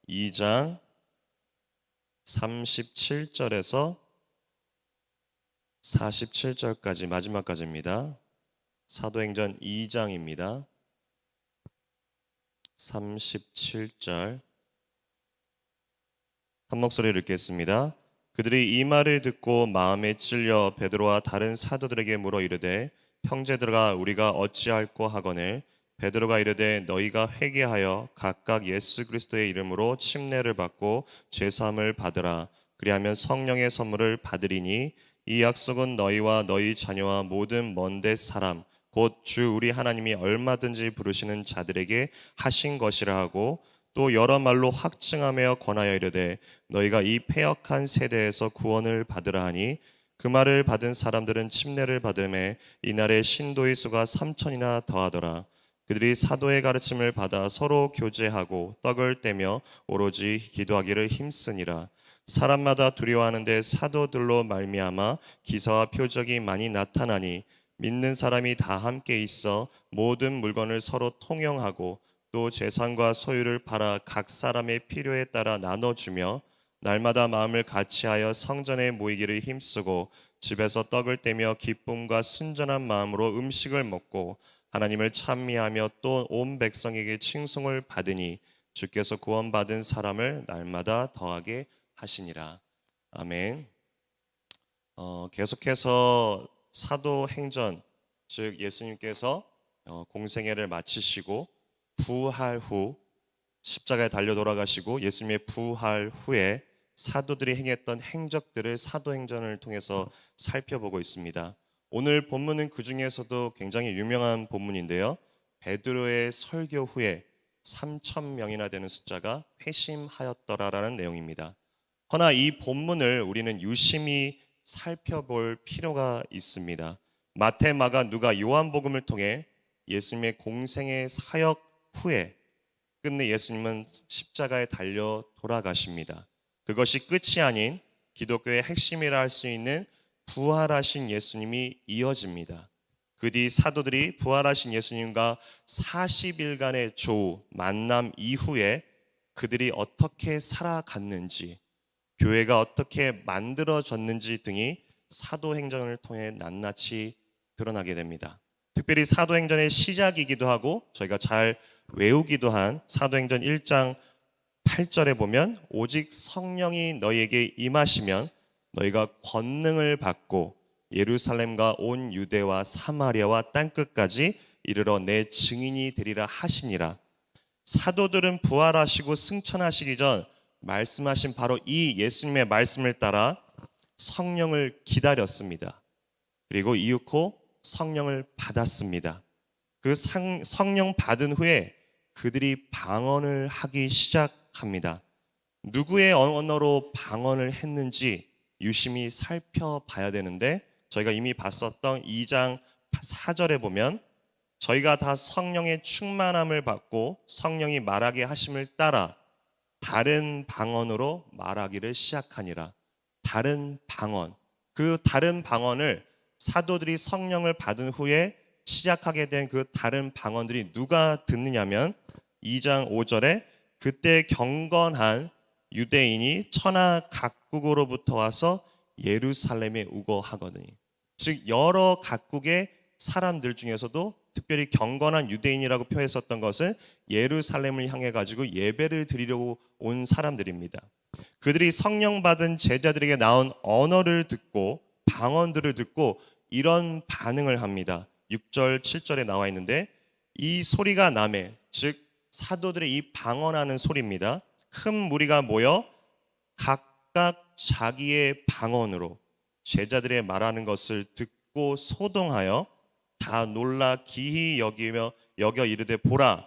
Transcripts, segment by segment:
2장 37절에서 47절까지 마지막까지입니다. 사도행전 2장입니다. 37절 한 목소리로 읽겠습니다. 그들이 이 말을 듣고 마음에 찔려 베드로와 다른 사도들에게 물어 이르되 형제들아 우리가 어찌할꼬 하거늘 베드로가 이르되 너희가 회개하여 각각 예수 그리스도의 이름으로 침례를 받고 죄사함을 받으라. 그리하면 성령의 선물을 받으리니 이 약속은 너희와 너희 자녀와 모든 먼데 사람 곧 주 우리 하나님이 얼마든지 부르시는 자들에게 하신 것이라 하고 또 여러 말로 확증하며 권하여 이르되 너희가 이 패역한 세대에서 구원을 받으라 하니 그 말을 받은 사람들은 침례를 받음에 이날에 신도의 수가 3,000이나 더하더라. 그들이 사도의 가르침을 받아 서로 교제하고 떡을 떼며 오로지 기도하기를 힘쓰니라. 사람마다 두려워하는데 사도들로 말미암아 기사와 표적이 많이 나타나니 믿는 사람이 다 함께 있어 모든 물건을 서로 통용하고 또 재산과 소유를 팔아 각 사람의 필요에 따라 나눠주며 날마다 마음을 같이하여 성전에 모이기를 힘쓰고 집에서 떡을 떼며 기쁨과 순전한 마음으로 음식을 먹고 하나님을 찬미하며 또 온 백성에게 칭송을 받으니 주께서 구원받은 사람을 날마다 더하게 하시니라. 아멘. 계속해서 사도행전, 즉 예수님께서 공생애를 마치시고 부활 후 십자가에 달려 돌아가시고 예수님의 부활 후에 사도들이 행했던 행적들을 사도행전을 통해서 살펴보고 있습니다. 오늘 본문은 그 중에서도 굉장히 유명한 본문인데요. 베드로의 설교 후에 3,000명이나 되는 숫자가 회심하였더라라는 내용입니다. 허나 이 본문을 우리는 유심히 살펴볼 필요가 있습니다. 마태, 마가, 누가, 요한복음을 통해 예수님의 공생의 사역 후에 끝내 예수님은 십자가에 달려 돌아가십니다. 그것이 끝이 아닌 기독교의 핵심이라 할 수 있는 부활하신 예수님이 이어집니다. 그 뒤 사도들이 부활하신 예수님과 40일간의 조우, 만남 이후에 그들이 어떻게 살아갔는지, 교회가 어떻게 만들어졌는지 등이 사도행전을 통해 낱낱이 드러나게 됩니다. 특별히 사도행전의 시작이기도 하고 저희가 잘 외우기도 한 사도행전 1장 8절에 보면 오직 성령이 너희에게 임하시면 너희가 권능을 받고 예루살렘과 온 유대와 사마리아와 땅끝까지 이르러 내 증인이 되리라 하시니라. 사도들은 부활하시고 승천하시기 전 말씀하신 바로 이 예수님의 말씀을 따라 성령을 기다렸습니다. 그리고 이윽고 성령을 받았습니다. 그 성령 받은 후에 그들이 방언을 하기 시작합니다. 누구의 언어로 방언을 했는지 유심히 살펴봐야 되는데 저희가 이미 봤었던 2장 4절에 보면 저희가 다 성령의 충만함을 받고 성령이 말하게 하심을 따라 다른 방언으로 말하기를 시작하니라. 다른 방언. 그 다른 방언을 사도들이 성령을 받은 후에 시작하게 된 그 다른 방언들이 누가 듣느냐면 2장 5절에 그때 경건한 유대인이 천하 각국으로부터 와서 예루살렘에 우거하거든요. 즉 여러 각국의 사람들 중에서도 특별히 경건한 유대인이라고 표했었던 것은 예루살렘을 향해 가지고 예배를 드리려고 온 사람들입니다. 그들이 성령 받은 제자들에게 나온 언어를 듣고 방언들을 듣고 이런 반응을 합니다. 6절 7절에 나와 있는데 이 소리가 나매, 즉 사도들의 이 방언하는 소리입니다. 큰 무리가 모여 각각 자기의 방언으로 제자들의 말하는 것을 듣고 소동하여 다 놀라 기히 여겨 이르되 보라,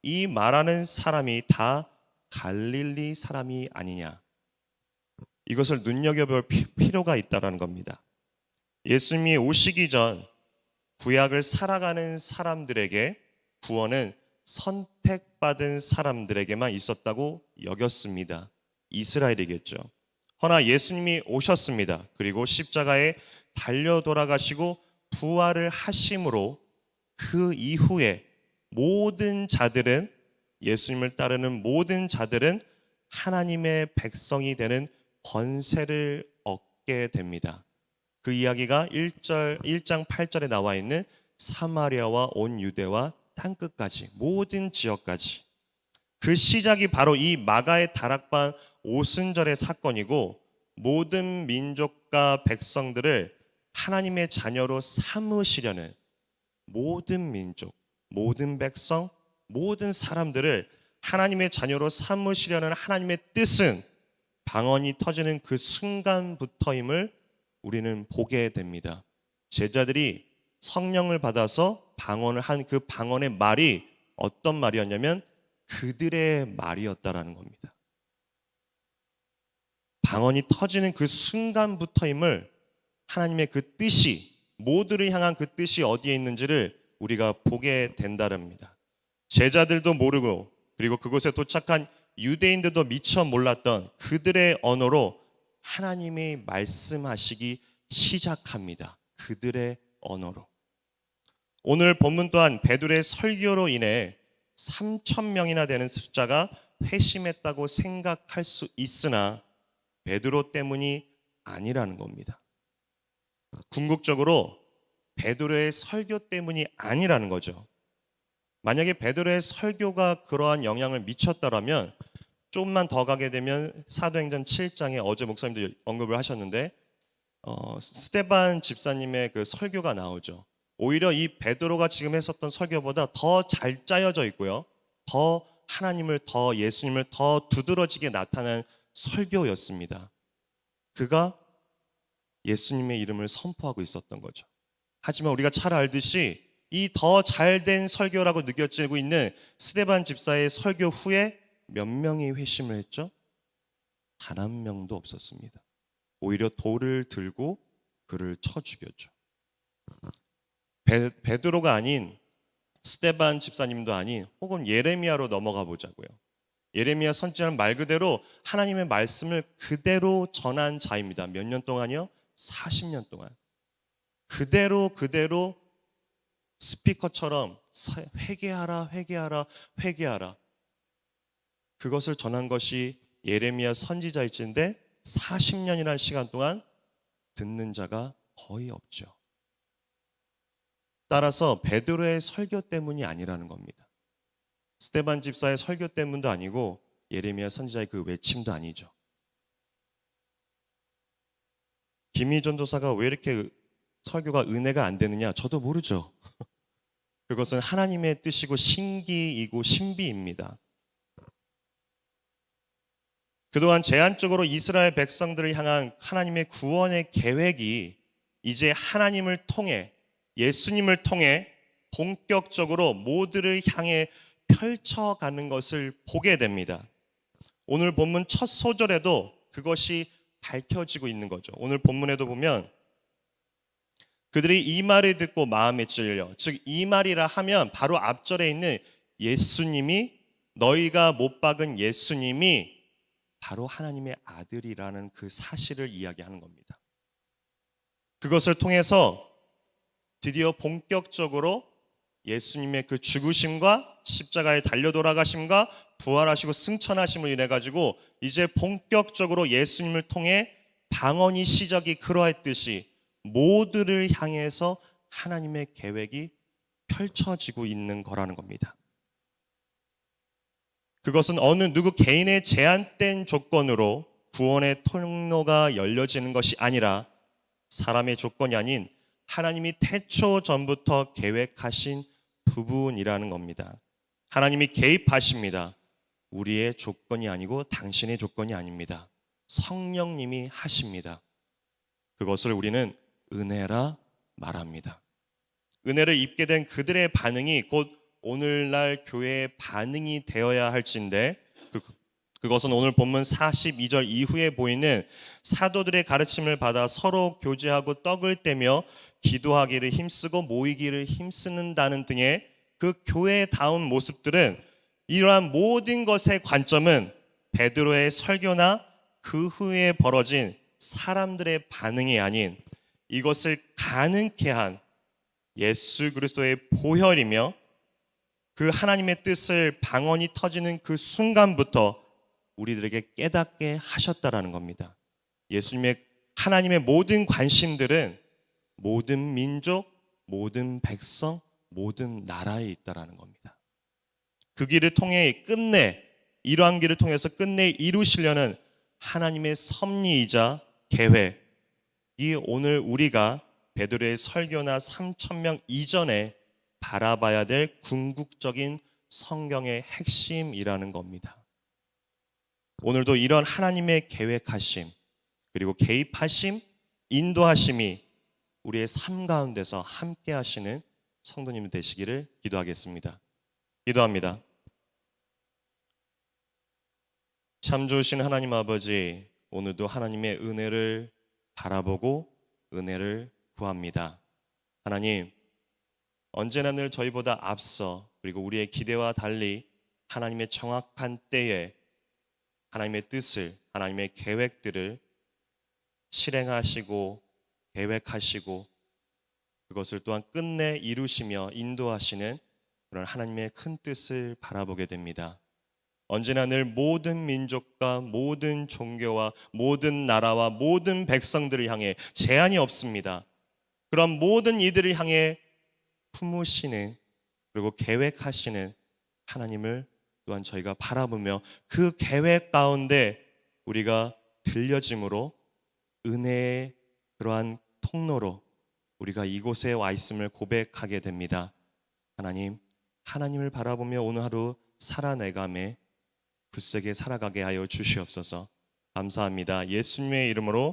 이 말하는 사람이 다 갈릴리 사람이 아니냐. 이것을 눈여겨볼 필요가 있다는 겁니다. 예수님이 오시기 전 구약을 살아가는 사람들에게 구원은 선택받은 사람들에게만 있었다고 여겼습니다. 이스라엘이겠죠. 허나 예수님이 오셨습니다. 그리고 십자가에 달려 돌아가시고 부활을 하심으로 그 이후에 모든 자들은, 예수님을 따르는 모든 자들은 하나님의 백성이 되는 권세를 얻게 됩니다. 그 이야기가 1장 8절에 나와 있는 사마리아와 온 유대와 땅끝까지, 모든 지역까지, 그 시작이 바로 이 마가의 다락방 오순절의 사건이고, 모든 민족과 백성들을 하나님의 자녀로 삼으시려는, 모든 민족, 모든 백성, 모든 사람들을 하나님의 자녀로 삼으시려는 하나님의 뜻은 방언이 터지는 그 순간부터임을 우리는 보게 됩니다. 제자들이 성령을 받아서 방언을 한 그 방언의 말이 어떤 말이었냐면 그들의 말이었다라는 겁니다. 방언이 터지는 그 순간부터임을, 하나님의 그 뜻이, 모두를 향한 그 뜻이 어디에 있는지를 우리가 보게 된다랍니다. 제자들도 모르고, 그리고 그곳에 도착한 유대인들도 미처 몰랐던 그들의 언어로 하나님이 말씀하시기 시작합니다. 그들의 언어로. 오늘 본문 또한 베드로의 설교로 인해 3,000명이나 되는 숫자가 회심했다고 생각할 수 있으나 베드로 때문이 아니라는 겁니다. 궁극적으로 베드로의 설교 때문이 아니라는 거죠. 만약에 베드로의 설교가 그러한 영향을 미쳤다라면, 조금만 더 가게 되면 사도행전 7장에 어제 목사님도 언급을 하셨는데 스데반 집사님의 그 설교가 나오죠. 오히려 이 베드로가 지금 했었던 설교보다 더 잘 짜여져 있고요, 더 하나님을, 더 예수님을 더 두드러지게 나타난 설교였습니다. 그가 예수님의 이름을 선포하고 있었던 거죠. 하지만 우리가 잘 알듯이 이 더 잘된 설교라고 느껴지고 있는 스데반 집사의 설교 후에 몇 명이 회심을 했죠? 단 한 명도 없었습니다. 오히려 돌을 들고 그를 쳐 죽였죠. 베드로가 아닌, 스데반 집사님도 아닌, 혹은 예레미야로 넘어가 보자고요. 예레미야 선지자는 말 그대로 하나님의 말씀을 그대로 전한 자입니다. 몇 년 동안이요? 40년 동안. 그대로 스피커처럼 회개하라, 회개하라, 회개하라. 그것을 전한 것이 예레미야 선지자일진데 40년이라는 시간 동안 듣는 자가 거의 없죠. 따라서 베드로의 설교 때문이 아니라는 겁니다. 스데반 집사의 설교 때문도 아니고 예레미야 선지자의 그 외침도 아니죠. 김희 전도사가 왜 이렇게 설교가 은혜가 안 되느냐? 저도 모르죠. 그것은 하나님의 뜻이고 신기이고 신비입니다. 그동안 제한적으로 이스라엘 백성들을 향한 하나님의 구원의 계획이 이제 하나님을 통해, 예수님을 통해 본격적으로 모두를 향해 펼쳐가는 것을 보게 됩니다. 오늘 본문 첫 소절에도 그것이 밝혀지고 있는 거죠. 오늘 본문에도 보면 그들이 이 말을 듣고 마음에 찔려, 즉 이 말이라 하면 바로 앞절에 있는 예수님이, 너희가 못 박은 예수님이 바로 하나님의 아들이라는 그 사실을 이야기하는 겁니다. 그것을 통해서 드디어 본격적으로 예수님의 그 죽으심과 십자가에 달려 돌아가심과 부활하시고 승천하심을 인해 가지고 이제 본격적으로 예수님을 통해 방언이 시작이 그러했듯이 모두를 향해서 하나님의 계획이 펼쳐지고 있는 거라는 겁니다. 그것은 어느 누구 개인의 제한된 조건으로 구원의 통로가 열려지는 것이 아니라 사람의 조건이 아닌 하나님이 태초 전부터 계획하신 부분이라는 겁니다. 하나님이 개입하십니다. 우리의 조건이 아니고 당신의 조건이 아닙니다. 성령님이 하십니다. 그것을 우리는 은혜라 말합니다. 은혜를 입게 된 그들의 반응이 곧 오늘날 교회의 반응이 되어야 할진데, 그것은 오늘 본문 42절 이후에 보이는 사도들의 가르침을 받아 서로 교제하고 떡을 떼며 기도하기를 힘쓰고 모이기를 힘쓰는다는 등의 그 교회다운 모습들은, 이러한 모든 것의 관점은 베드로의 설교나 그 후에 벌어진 사람들의 반응이 아닌 이것을 가능케 한 예수 그리스도의 보혈이며 그 하나님의 뜻을 방언이 터지는 그 순간부터 우리들에게 깨닫게 하셨다라는 겁니다. 하나님의 모든 관심들은 모든 민족, 모든 백성, 모든 나라에 있다라는 겁니다. 그 길을 통해 이러한 길을 통해서 끝내 이루시려는 하나님의 섭리이자 계획이 오늘 우리가 베드로의 설교나 3,000명 이전에 바라봐야 될 궁극적인 성경의 핵심이라는 겁니다. 오늘도 이런 하나님의 계획하심, 그리고 개입하심, 인도하심이 우리의 삶 가운데서 함께 하시는 성도님 되시기를 기도하겠습니다. 기도합니다. 참 좋으신 하나님 아버지, 오늘도 하나님의 은혜를 바라보고 은혜를 구합니다. 하나님, 언제나 늘 저희보다 앞서 그리고 우리의 기대와 달리 하나님의 정확한 때에 하나님의 뜻을, 하나님의 계획들을 실행하시고 계획하시고 그것을 또한 끝내 이루시며 인도하시는 그런 하나님의 큰 뜻을 바라보게 됩니다. 언제나 늘 모든 민족과 모든 종교와 모든 나라와 모든 백성들을 향해 제한이 없습니다. 그런 모든 이들을 향해 품으시는 그리고 계획하시는 하나님을 또한 저희가 바라보며 그 계획 가운데 우리가 들려짐으로 은혜의 그러한 통로로 우리가 이곳에 와 있음을 고백하게 됩니다. 하나님을 바라보며 오늘 하루 살아내감에 굳세게 살아가게 하여 주시옵소서. 감사합니다. 예수님의 이름으로